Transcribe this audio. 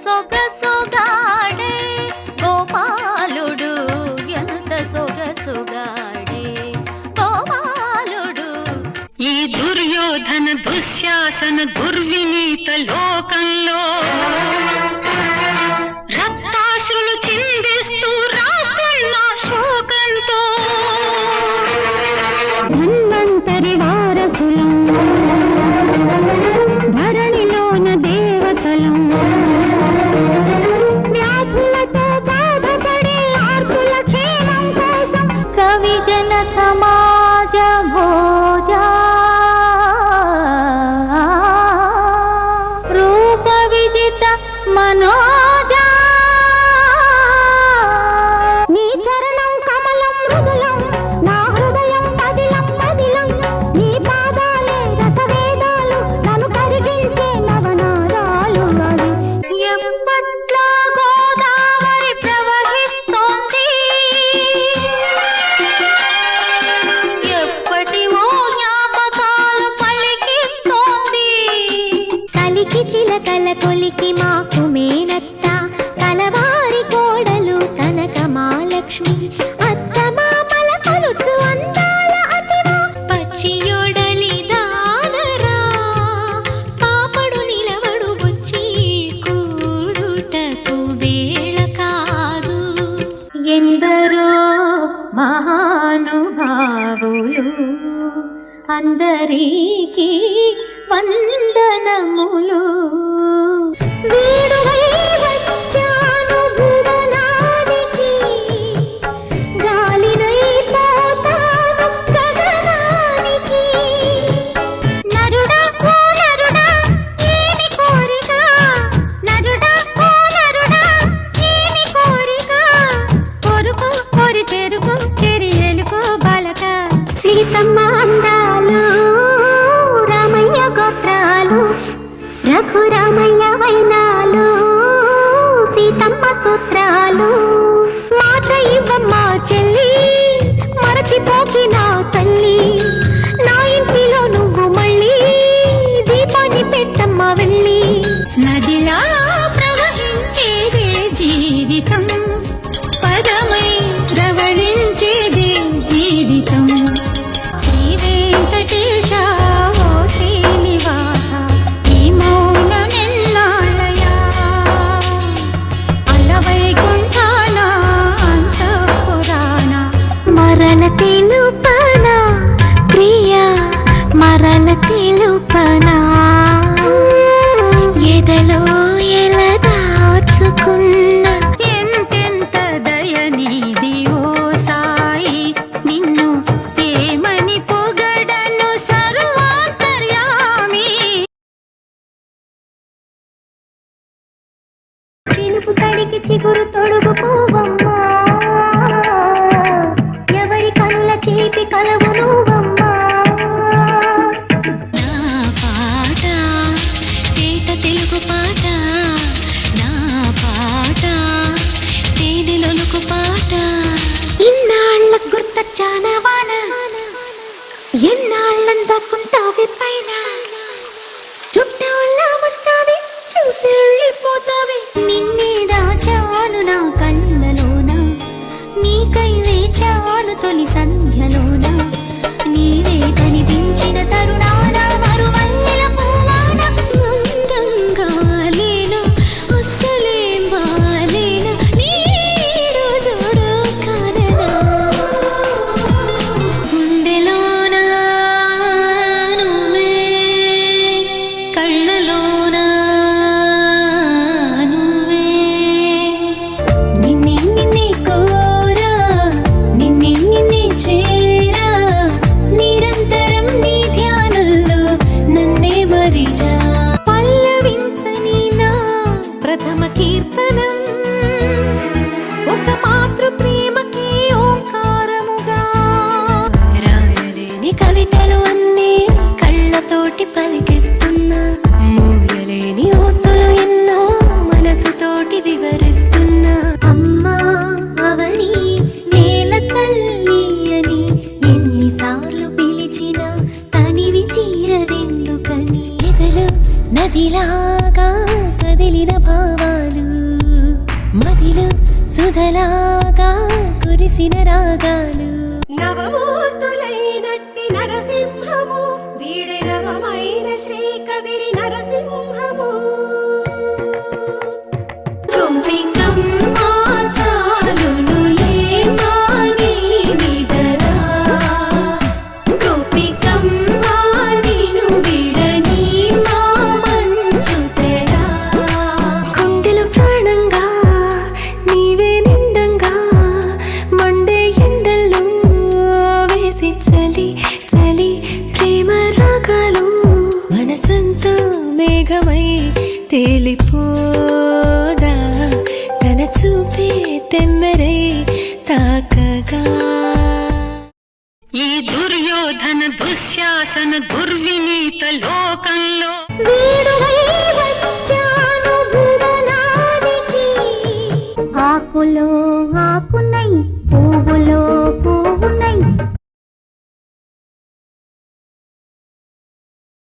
సొగసుగాడే గోపాలుడు ఎంత సొగసుగాడే గోపాలుడు. ఈ దుర్యోధన దుశ్శాసన దుర్వినీత లోకంలో రక్తాశ్రులు చిందిస్తూ రాస్తున్న శోకంతో ధన్వంతరి వారసులం ధరణిలోన దేవతలం వ్యాధులతో బాధపడే ఆర్తుల క్షేమం కోసం కవిజన సమాజ భోజా రూప విజిత మనోజా నీ చరణం కమలం మృదులం నా హృదయం పదిలం పదిలం నీ పాదాలే రసవేదాలు నన్ను కరిగించే నవనాదాలు అవి. ఎప్పట్లా గోదావరి ప్రవహిస్తోంది ఎప్పటివో జ్ఞాపకాలు పలికిస్తోంది. కలికి చిలకల కొలికి మాకు మేనత్త కలవారి కోడలు కనక మహాలక్ష్మి అత్త మామల కొలుచు అందాల అతివా పచ్చియొడలి దానరా పాపడు నిలవడు బుచ్చి కూడుటకు వేళ కాదు. ఎందరో మహానుభావులు అందరికీ వందనములు. వీడువై వచ్చాను భువనానికి గాలినై పోతాను గగనానికి. నరుడా ఓ నరుడా ఏమి కోరిక నరుడా ఓ నరుడా ఏమి కోరిక కొరుకు కొరి తెరుకు చెరియలుకు బలక. సీతమ్మ అందాలు రామయ్య గోత్రాలు రఘురామయ్య వైనాలు సీతమ్మ సూత్రాలు. మాట ఇవ్వమ్మ చెల్లి మరచిపోకి నా తల్లి నా ఇంటిలో నువ్వు మళ్ళీ దీపాన్ని పెట్టమ్మ వెళ్ళి. నదిలా ప్రవహించేదే జీవితం పదమై ప్రవళించేదే జీవితం. శ్రీ వెంకటేశ ఓ శ్రీనివాస ఈ మౌనమెన్నాళ్ళయా అలవైకుంఠాన అంతఃపురాణ మరల తెలుపనా ప్రియా మరల తెలుపనా ఎదలో ఎల దాచుకున్న ఎంతెంత దయనీది ఓ సాయి నిన్ను ఏమని పొగడను సర్వాంతర్యామి. చిలుపు తడికి చిగురు తొడుగు పువ్వమ్మా ఎవరి కనుల చేపి కలవు నువ్వమ్మా. నా పాట తేట తెలుగు పాట నా పాట తేనెలొలుకు పాట. ఇన్నాళ్ళ గుర్తొచ్చాన వాన ఎన్నాళ్ళందాకుంటావి పైన చుట్టూలా వస్తావి చూసి వెళ్ళిపోతావి. నిన్నే దాచాను నా కళ్ళలోన నీకై వేచాను తొలి సంధ్యలోన నీవే కనిపించిన తరుణాన మరువన్నెల పువ్వాన. అందంగా లేనా అస్సలేం బాలేనా నీడు జోడు కాననా గుండెలోన నువ్వే కళ్ళలోన నువ్వే. నిన్నే నిన్నే కోరా నిన్నే నిన్నే చేరా నిరంతరం నీ ధ్యానంలో నన్నే మరిచా. పల్లవించని నా ప్రథమ కీర్తనం ఒక మాతృ ప్రేమకి ఓంకారముగా రాయలేని కవితలు అన్నీ కళ్ళతోటి పలికిస్తున్నా మోయలేని ఓసులు ఎన్నో మనసుతోటి వివరిస్తున్నా. అమ్మా అవని నేల తల్లి అని ఎన్నిసార్లు పిలిచినా తనివి తీరదెందుకని ఎదలు నదిలాగా కదిలిన భావాలు సుధలాగా కురిసిన రాగాలు నవమూర్తులైనట్టి నరసింహము వీడే నవమైన శ్రీకదిరి నరసింహము కుంభికమ్మా చాలునులే మాని నిదరా కుంభికమ్మా నిను విడని మా మంచు తెరా గుండెలో ప్రాణంగా నీవే నిండంగా మండే ఎండల్లో వేసి చలి చలి ప్రేమ రాగాలు మనసంతా మేఘమై తేలిపోదా తన చూపే తెమ్మెరై తాకగా ఈ దుర్యోధన దుశ్శాసన దుర్వినీత లోకంలో వీడువై